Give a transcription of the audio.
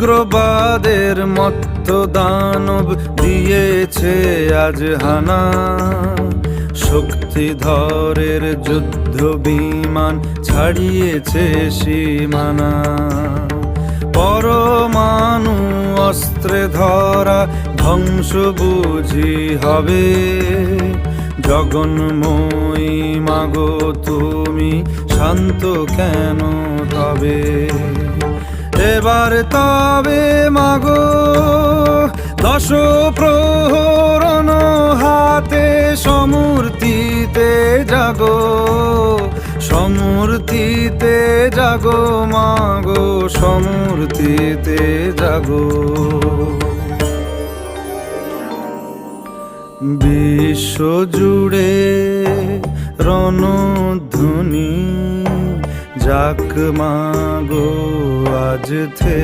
উগ্রবাদের মত্ত দানব দিয়েছে আজ হানা, শক্তিধরের যুদ্ধ বিমান ছাড়িয়েছে সীমানা। পরমাণু অস্ত্রে ধরা ধ্বংস বুঝি হবে, জগন্ময়ী মাগো তুমি শান্ত কেন তবে? এবার তবে মাগো দশ প্রহরণ হাতে সমূর্তিতে জাগো, সমূর্তিতে জাগো মাগো, সমূর্তিতে জাগো। বিশ্ব জুড়ে রণধ্বনি যাক মাগো আজ থেকে।